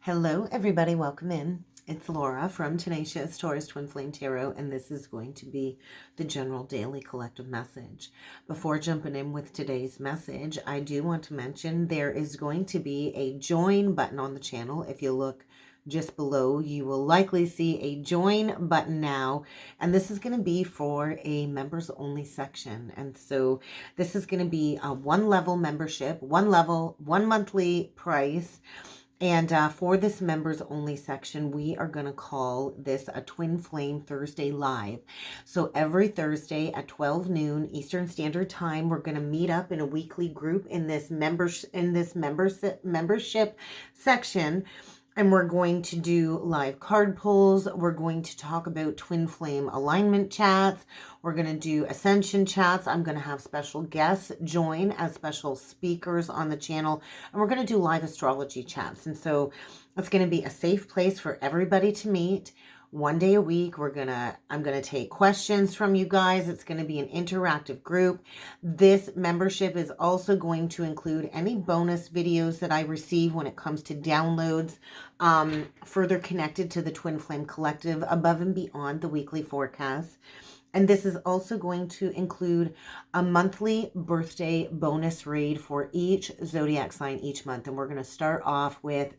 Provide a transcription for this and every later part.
Hello, everybody. Welcome in. It's Laura from Tenacious Taurus Twin Flame Tarot, and this is going to be the general daily collective message. Before jumping in with today's message, I do want to mention there is going to be a join button on the channel. If you look just below, you will likely see a join button now, and this is going to be for a members only section. And so this is going to be a one level membership, one monthly price. And for this members only section, we are going to call this a Twin Flame Thursday Live. So every Thursday at 12 noon Eastern Standard Time, we're going to meet up in a weekly group in this membership section. And we're going to do live card pulls. We're going to talk about twin flame alignment chats. We're going to do ascension chats. I'm going to have special guests join as special speakers on the channel. And we're going to do live astrology chats. And so it's going to be a safe place for everybody to meet. One day a week, I'm going to take questions from you guys. It's going to be an interactive group. This membership is also going to include any bonus videos that I receive when it comes to downloads, further connected to the Twin Flame Collective above and beyond the weekly forecast. And this is also going to include a monthly birthday bonus read for each zodiac sign each month. And we're going to start off with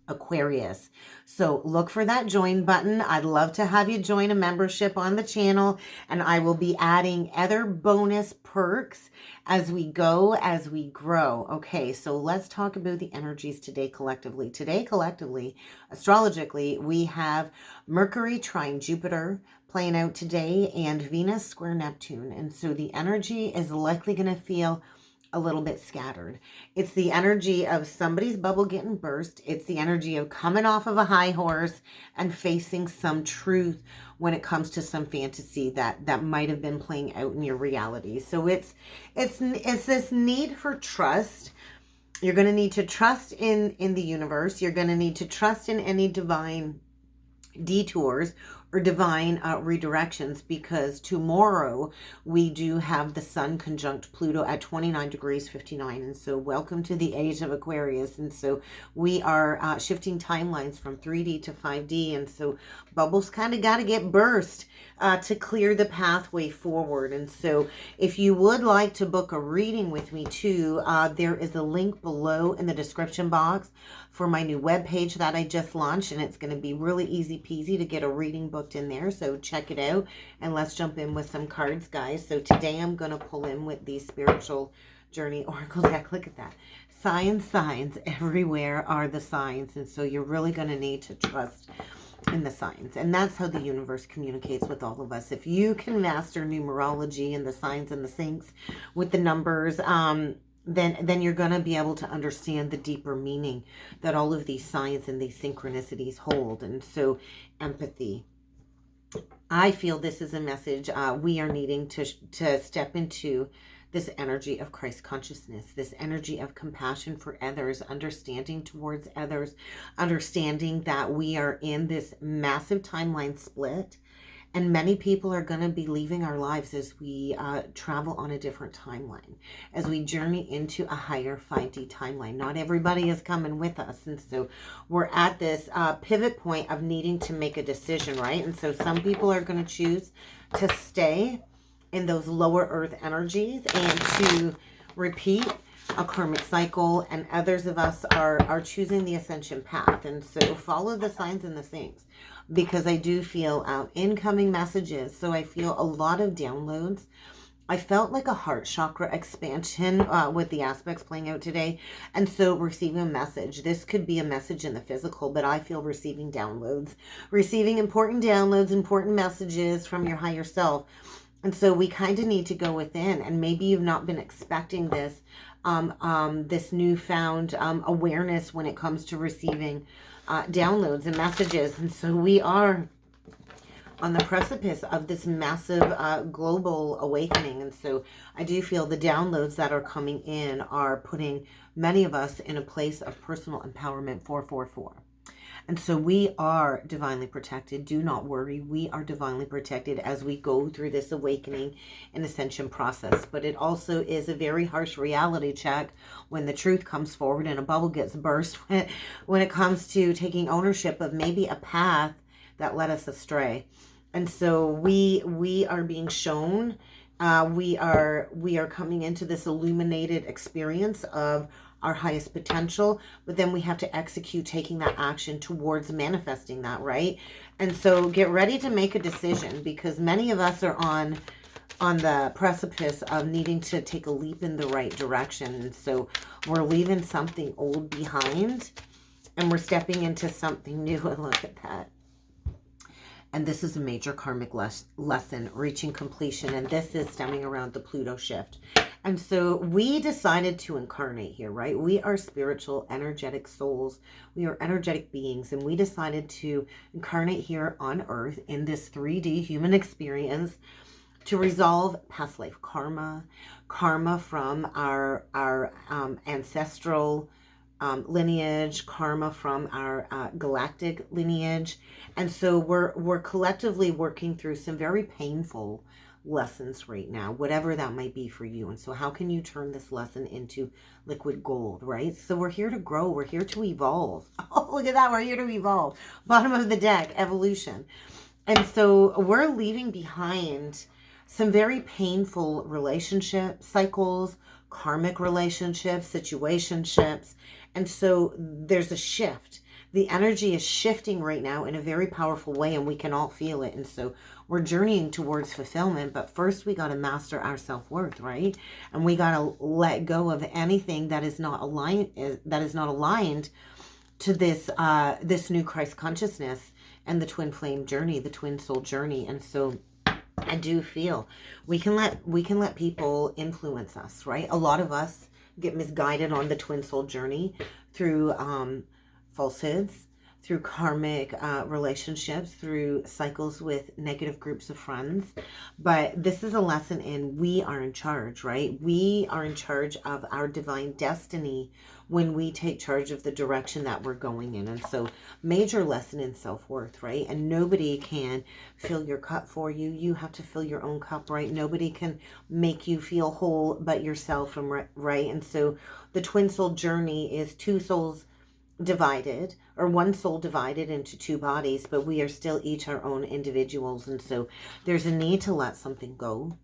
Aquarius. So look for that join button. I'd love to have you join a membership on the channel, and I will be adding other bonus perks as we go, as we grow. Okay, so let's talk about the energies today collectively. Today collectively, astrologically, we have Mercury trine Jupiter playing out today and Venus square Neptune. And so the energy is likely going to feel a little bit scattered. It's the energy of somebody's bubble getting burst. It's the energy of coming off of a high horse and facing some truth when it comes to some fantasy that might have been playing out in your reality. So it's this need for trust. You're going to need to trust in the universe. You're going to need to trust in any divine detours or divine redirections, because tomorrow we do have the sun conjunct Pluto at 29 degrees 59. And so welcome to the age of Aquarius. And so we are shifting timelines from 3D to 5D. And so bubbles kind of got to get burst to clear the pathway forward. And so if you would like to book a reading with me too, there is a link below in the description box for my new webpage that I just launched, and it's going to be really easy peasy to get a reading booked in there. So check it out, and let's jump in with some cards, guys. So today I'm going to pull in with the Spiritual Journey Oracle deck. Look at that. Signs everywhere are the signs. And so you're really going to need to trust in the signs. And that's how the universe communicates with all of us. If you can master numerology and the signs and the syncs with the numbers, then you're going to be able to understand the deeper meaning that all of these signs and these synchronicities hold. And so empathy. I feel this is a message we are needing to step into this energy of Christ consciousness, this energy of compassion for others, understanding towards others, understanding that we are in this massive timeline split. And many people are going to be leaving our lives as we travel on a different timeline, as we journey into a higher 5D timeline. Not everybody is coming with us. And so we're at this pivot point of needing to make a decision, right? And so some people are going to choose to stay in those lower earth energies and to repeat a karmic cycle, and others of us are choosing the ascension path. And so follow the signs and the things, because I do feel incoming messages. So I feel a lot of downloads. I felt like a heart chakra expansion with the aspects playing out today. And so receiving a message. This could be a message in the physical, but I feel receiving downloads, receiving important downloads, important messages from your higher self. And so we kind of need to go within, and maybe you've not been expecting this, this newfound awareness when it comes to receiving downloads and messages. And so we are on the precipice of this massive global awakening. And so I do feel the downloads that are coming in are putting many of us in a place of personal empowerment. 444. And so we are divinely protected. Do not worry. We are divinely protected as we go through this awakening and ascension process. But it also is a very harsh reality check when the truth comes forward and a bubble gets burst when it comes to taking ownership of maybe a path that led us astray. And so we are being shown, we are coming into this illuminated experience of our highest potential, but then we have to execute taking that action towards manifesting that, right? And so get ready to make a decision, because many of us are on the precipice of needing to take a leap in the right direction. And so we're leaving something old behind and we're stepping into something new. And look at that. And this is a major karmic lesson, reaching completion. And this is stemming around the Pluto shift. And so we decided to incarnate here, right? We are spiritual, energetic souls. We are energetic beings. And we decided to incarnate here on Earth in this 3D human experience to resolve past life karma, karma from our ancestral lineage, karma from our galactic lineage. And so we're collectively working through some very painful lessons right now, whatever that might be for you. And so how can you turn this lesson into liquid gold, right? So we're here to grow. We're here to evolve. Oh, look at that. We're here to evolve. Bottom of the deck, evolution. And so we're leaving behind some very painful relationship cycles, karmic relationships, situationships. And so there's a shift. The energy is shifting right now in a very powerful way, and we can all feel it. And so we're journeying towards fulfillment, but first we got to master our self-worth, right? And we got to let go of anything that is not aligned, to this new Christ consciousness and the twin flame journey, the twin soul journey. And so I do feel we can let people influence us, right? A lot of us get misguided on the twin soul journey through falsehoods, through karmic relationships, through cycles with negative groups of friends. But this is a lesson in we are in charge, right? We are in charge of our divine destiny when we take charge of the direction that we're going in. And so major lesson in self-worth, right? And nobody can fill your cup for you. You have to fill your own cup, right? Nobody can make you feel whole but yourself, right? And so the twin soul journey is two souls divided, or one soul divided into two bodies, but we are still each our own individuals. And so there's a need to let something go.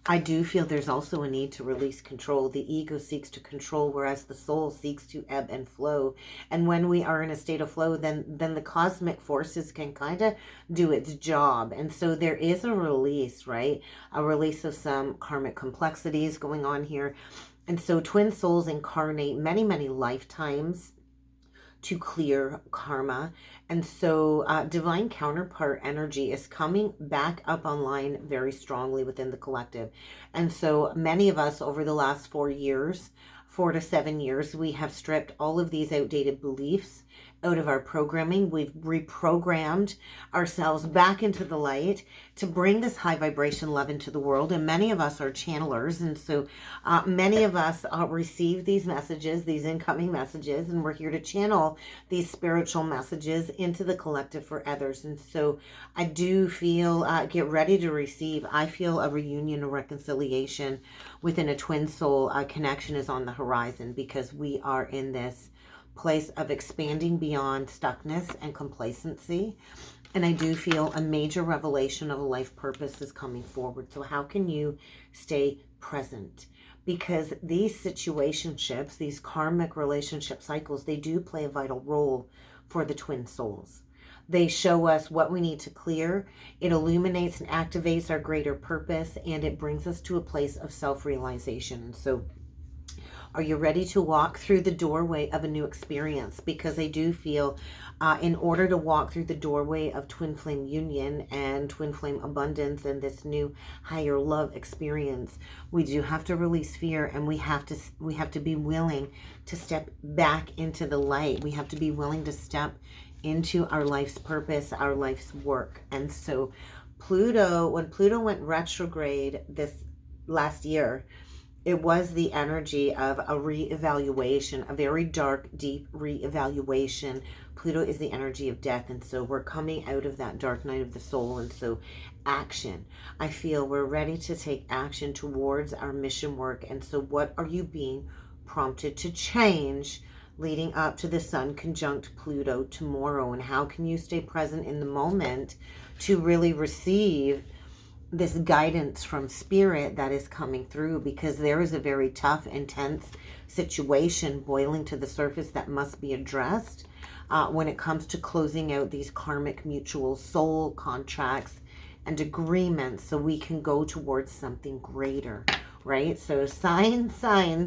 I do feel there's also a need to release control. The ego seeks to control, whereas the soul seeks to ebb and flow. And when we are in a state of flow, then the cosmic forces can kind of do its job. And so there is a release, right? A release of some karmic complexities going on here. And so twin souls incarnate many, many lifetimes to clear karma. And so divine counterpart energy is coming back up online very strongly within the collective. And so many of us over the last 4 to 7 years, we have stripped all of these outdated beliefs out of our programming. We've reprogrammed ourselves back into the light to bring this high vibration love into the world. And many of us are channelers. And so many of us receive these messages, these incoming messages, and we're here to channel these spiritual messages into the collective for others. And so I do feel, get ready to receive. I feel a reunion, a reconciliation within a twin soul connection is on the horizon, because we are in this place of expanding beyond stuckness and complacency. And I do feel a major revelation of a life purpose is coming forward. So how can you stay present? Because these situationships, these karmic relationship cycles, they do play a vital role for the twin souls. They show us what we need to clear. It illuminates and activates our greater purpose, and it brings us to a place of self-realization. And so are you ready to walk through the doorway of a new experience? Because I do feel in order to walk through the doorway of twin flame union and twin flame abundance and this new higher love experience, we do have to release fear, and we have to be willing to step back into the light. We have to be willing to step into our life's purpose, our life's work. And so Pluto, when Pluto went retrograde this last year, it was the energy of a reevaluation, a very dark, deep reevaluation. Pluto is the energy of death, and so we're coming out of that dark night of the soul, and so action. I feel we're ready to take action towards our mission work, and so what are you being prompted to change leading up to the Sun conjunct Pluto tomorrow, and how can you stay present in the moment to really receive this guidance from spirit that is coming through, because there is a very tough, intense situation boiling to the surface that must be addressed when it comes to closing out these karmic mutual soul contracts and agreements so we can go towards something greater, right? So signs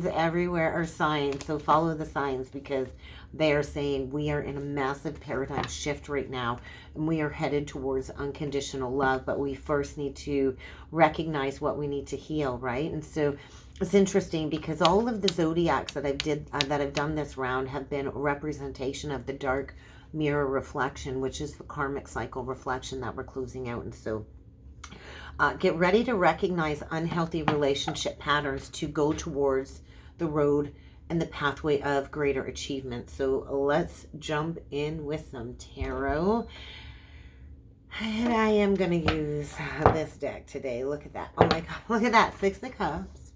everywhere are signs. So follow the signs, because they are saying we are in a massive paradigm shift right now, and we are headed towards unconditional love, but we first need to recognize what we need to heal, right? And so it's interesting because all of the zodiacs that I've done this round have been a representation of the dark mirror reflection, which is the karmic cycle reflection that we're closing out. And so get ready to recognize unhealthy relationship patterns to go towards the road and the pathway of greater achievement. So let's jump in with some tarot. And I am going to use this deck today. Look at that. Oh my God. Look at that. 6 of Cups.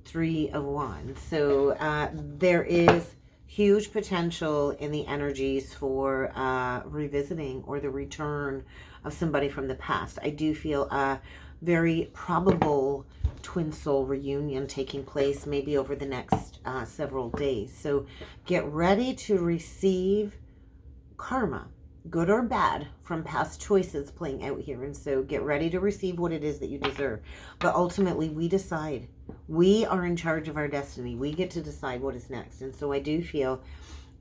3 of Wands. So there is huge potential in the energies for revisiting or the return of somebody from the past. I do feel a very probable twin soul reunion taking place maybe over the next several days. So get ready to receive karma, good or bad, from past choices playing out here. And so get ready to receive what it is that you deserve. But ultimately, we decide. We are in charge of our destiny. We get to decide what is next. And so I do feel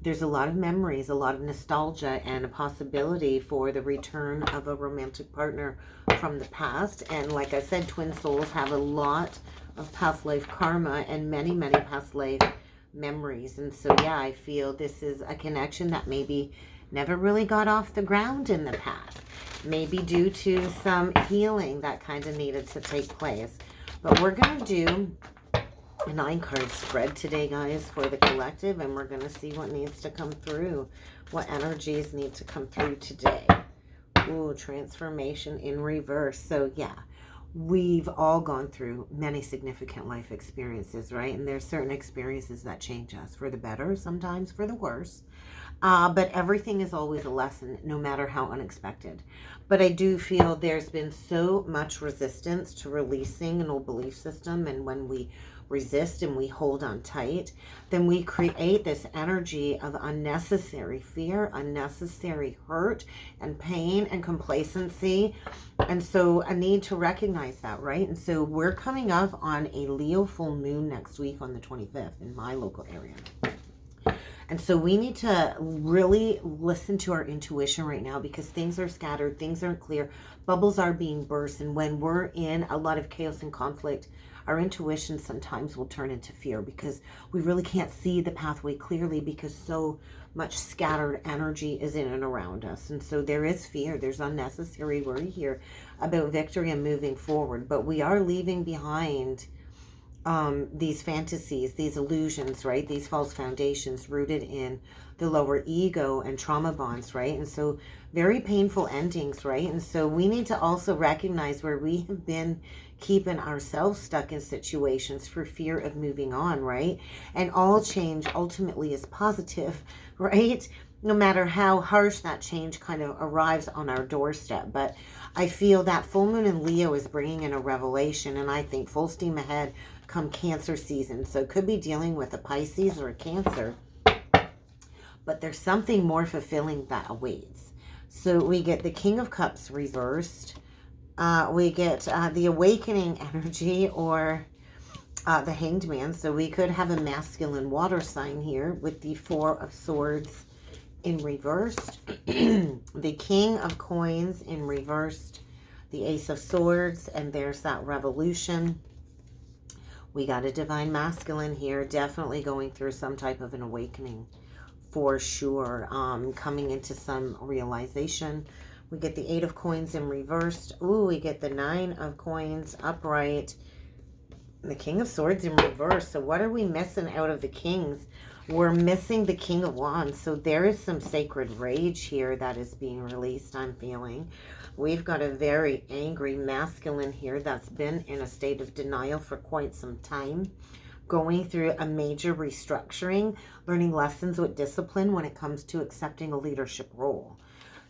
there's a lot of memories, a lot of nostalgia, and a possibility for the return of a romantic partner from the past. And like I said, twin souls have a lot of past life karma and many, many past life memories. And so, yeah, I feel this is a connection that maybe never really got off the ground in the past. Maybe due to some healing that kind of needed to take place. But we're going to do a 9-card spread today, guys, for the collective, and we're going to see what needs to come through, what energies need to come through today. Ooh, transformation in reverse. So, yeah, we've all gone through many significant life experiences, right? And there's certain experiences that change us for the better, sometimes for the worse. But everything is always a lesson, no matter how unexpected. But I do feel there's been so much resistance to releasing an old belief system, and when we resist and we hold on tight, then we create this energy of unnecessary fear, unnecessary hurt and pain and complacency. And so I need to recognize that, right? And so we're coming up on a Leo full moon next week on the 25th in my local area. And so we need to really listen to our intuition right now, because things are scattered, things aren't clear, bubbles are being burst. And when we're in a lot of chaos and conflict, our intuition sometimes will turn into fear, because we really can't see the pathway clearly, because so much scattered energy is in and around us. And so there is fear, there's unnecessary worry here about victory and moving forward. But we are leaving behind these fantasies, these illusions, right? These false foundations rooted in the lower ego and trauma bonds, right? And so very painful endings, right? And so we need to also recognize where we have been keeping ourselves stuck in situations for fear of moving on, right? And all change ultimately is positive, right? No matter how harsh that change kind of arrives on our doorstep. But I feel that full moon in Leo is bringing in a revelation, and I think full steam ahead come Cancer season. So could be dealing with a Pisces or a Cancer, but there's something more fulfilling that awaits. So we get the King of Cups reversed. We get the awakening energy, or the Hanged Man. So we could have a masculine water sign here with the Four of Swords in reversed. The King of Coins in reversed. The Ace of Swords, and there's that revolution. We got a Divine Masculine here, definitely going through some type of an awakening for sure, coming into some realization. We get the 8 of Coins in reversed. Ooh, we get the 9 of Coins upright. The King of Swords in reverse. So what are we missing out of the Kings? We're missing the King of Wands. So there is some sacred rage here that is being released, I'm feeling. We've got a very angry masculine here that's been in a state of denial for quite some time, going through a major restructuring, learning lessons with discipline when it comes to accepting a leadership role.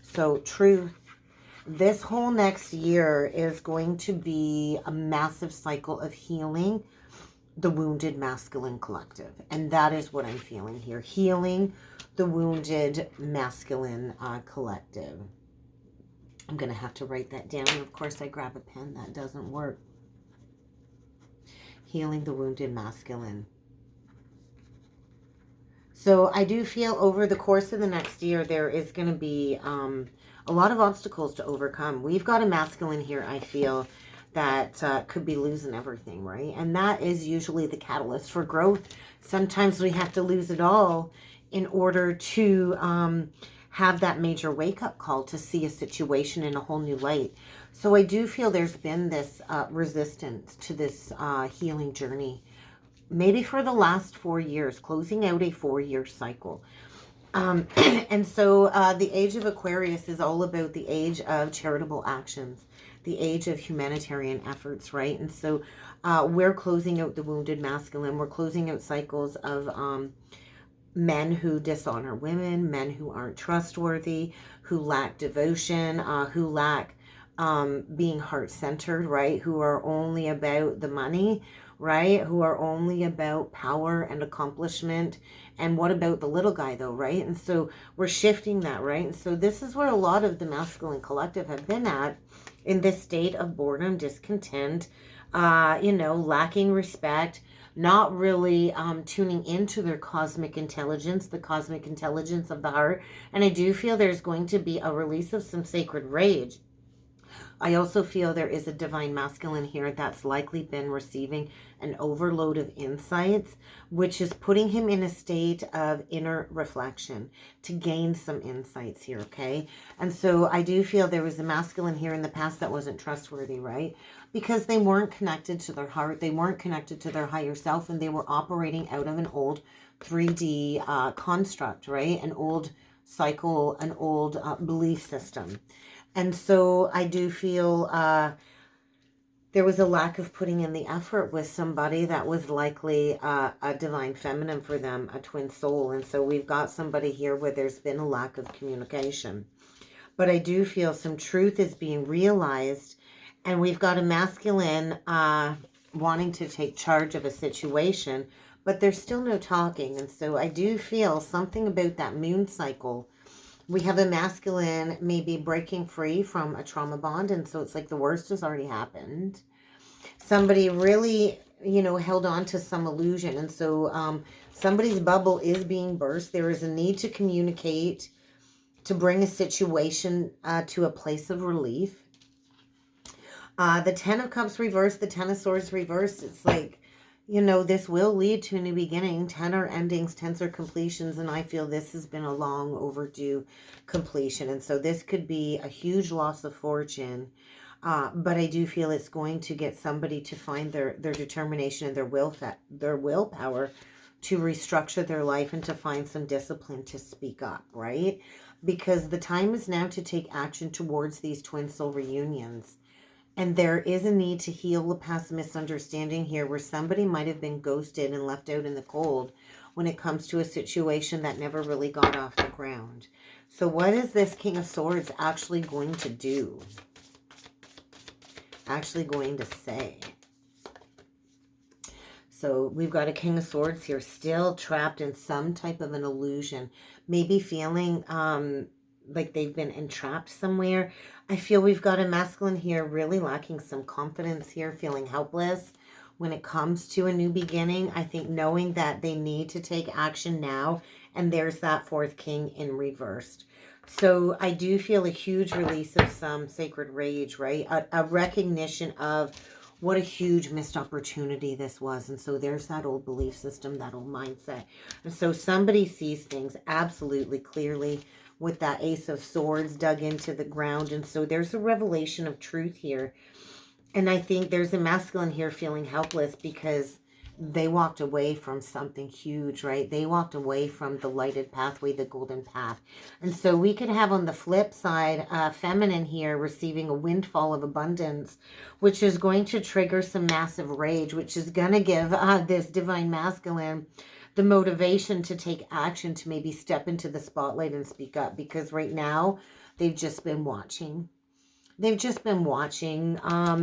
So truth. This whole next year is going to be a massive cycle of healing the wounded masculine collective. And that is what I'm feeling here. Healing the wounded masculine collective. I'm going to have to write that down. And of course, I grab a pen. That doesn't work. Healing the wounded masculine. So I do feel over the course of the next year, there is going to be a lot of obstacles to overcome. We've got a masculine here, I feel, that could be losing everything, right? And that is usually the catalyst for growth. Sometimes we have to lose it all in order to have that major wake-up call to see a situation in a whole new light. So I do feel there's been this resistance to this healing journey, maybe for the last 4 years, closing out a 4-year cycle. And so the age of Aquarius is all about the age of charitable actions, the age of humanitarian efforts, right? And so we're closing out the wounded masculine. We're closing out cycles of men who dishonor women, men who aren't trustworthy, who lack devotion, who lack being heart-centered, right? Who are only about the money, right? Who are only about power and accomplishment. And what about the little guy though, right? And so we're shifting that, right? And so this is where a lot of the masculine collective have been at, in this state of boredom, discontent, you know, lacking respect, not really tuning into their cosmic intelligence, the cosmic intelligence of the heart. And I do feel there's going to be a release of some sacred rage. I also feel there is a divine masculine here that's likely been receiving an overload of insights, which is putting him in a state of inner reflection to gain some insights here, okay? And so I do feel there was a masculine here in the past that wasn't trustworthy, right? Because they weren't connected to their heart, they weren't connected to their higher self, and they were operating out of an old 3D construct, right? An old cycle, an old belief system. And so I do feel there was a lack of putting in the effort with somebody that was likely a divine feminine for them, a twin soul. And so we've got somebody here where there's been a lack of communication. But I do feel some truth is being realized. And we've got a masculine wanting to take charge of a situation, but there's still no talking. And so I do feel something about that moon cycle. We have a masculine maybe breaking free from a trauma bond. And so it's like the worst has already happened. Somebody really, you know, held on to some illusion. And so somebody's bubble is being burst. There is a need to communicate, to bring a situation to a place of relief. The Ten of Cups reversed, the Ten of Swords reversed. It's like, you know, this will lead to a new beginning. 10 are endings, 10s are completions, and I feel this has been a long overdue completion. And so this could be a huge loss of fortune, but I do feel it's going to get somebody to find their determination and their willpower to restructure their life and to find some discipline to speak up, right? Because the time is now to take action towards these twin soul reunions. And there is a need to heal the past misunderstanding here where somebody might have been ghosted and left out in the cold when it comes to a situation that never really got off the ground. So what is this King of Swords actually going to do? Actually going to say? So we've got a King of Swords here still trapped in some type of an illusion. Maybe feeling like they've been entrapped somewhere. I feel we've got a masculine here really lacking some confidence here, feeling helpless when it comes to a new beginning. I think knowing that they need to take action now, and there's that fourth king in reversed. So I do feel a huge release of some sacred rage, right? A recognition of what a huge missed opportunity this was. And so there's that old belief system, that old mindset. And so somebody sees things absolutely clearly with that Ace of Swords dug into the ground. And so there's a revelation of truth here. And I think there's a masculine here feeling helpless because they walked away from something huge, right? They walked away from the lighted pathway, the golden path. And so we could have on the flip side, feminine here receiving a windfall of abundance, which is going to trigger some massive rage, which is going to give this divine masculine the motivation to take action, to maybe step into the spotlight and speak up, because right now they've just been watching. They've just been watching,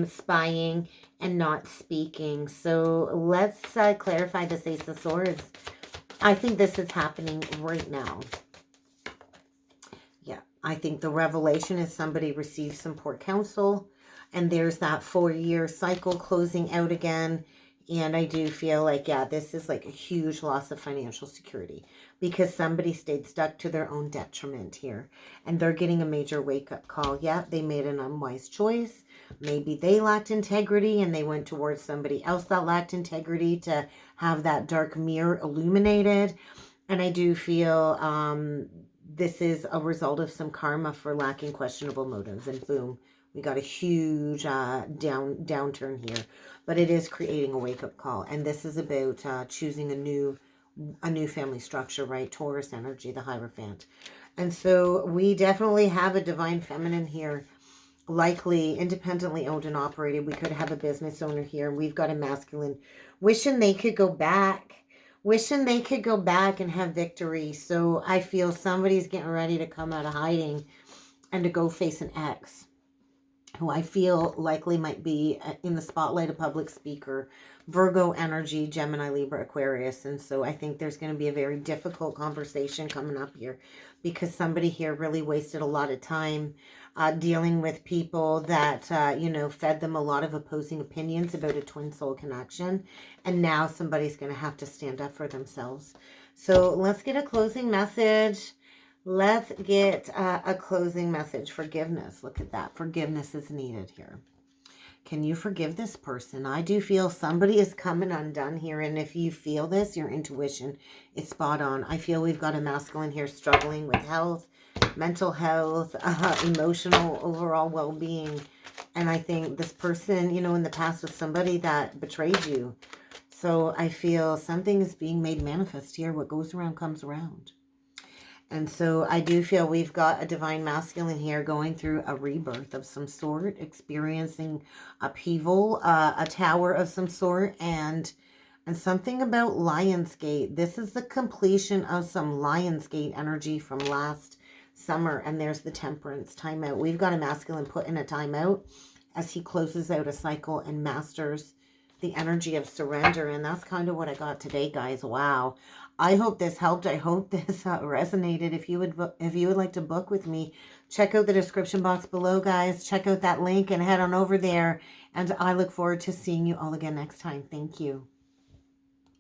spying, and not speaking. So let's clarify this Ace of Swords. I think this is happening right now. Yeah, I think the revelation is somebody received some poor counsel, and there's that 4-year cycle closing out again. And I do feel like, yeah, this is like a huge loss of financial security because somebody stayed stuck to their own detriment here. And they're getting a major wake-up call. Yeah, they made an unwise choice. Maybe they lacked integrity and they went towards somebody else that lacked integrity to have that dark mirror illuminated. And I do feel this is a result of some karma for lacking questionable motives. And boom, we got a huge downturn here. But it is creating a wake-up call. And this is about choosing a new family structure, right? Taurus energy, the Hierophant. And so we definitely have a divine feminine here, likely independently owned and operated. We could have a business owner here. We've got a masculine wishing they could go back. Wishing they could go back and have victory. So I feel somebody's getting ready to come out of hiding and to go face an ex, who I feel likely might be in the spotlight, a public speaker, Virgo energy, Gemini, Libra, Aquarius. And so I think there's going to be a very difficult conversation coming up here because somebody here really wasted a lot of time dealing with people that, fed them a lot of opposing opinions about a twin soul connection. And now somebody's going to have to stand up for themselves. So let's get a closing message. Let's get a closing message. Forgiveness. Look at that. Forgiveness is needed here. Can you forgive this person? I do feel somebody is coming undone here. And if you feel this, your intuition is spot on. I feel we've got a masculine here struggling with health, mental health, emotional, overall well-being. And I think this person, in the past was somebody that betrayed you. So I feel something is being made manifest here. What goes around comes around. And so I do feel we've got a divine masculine here going through a rebirth of some sort, experiencing upheaval, a tower of some sort, and something about Lionsgate. This is the completion of some Lionsgate energy from last summer, and there's the Temperance timeout. We've got a masculine put in a timeout as he closes out a cycle and masters the energy of surrender. And that's kind of what I got today, guys. Wow. I hope this helped. I hope this resonated. If you would like to book with me, check out the description box below, guys. Check out that link and head on over there. And I look forward to seeing you all again next time. Thank you.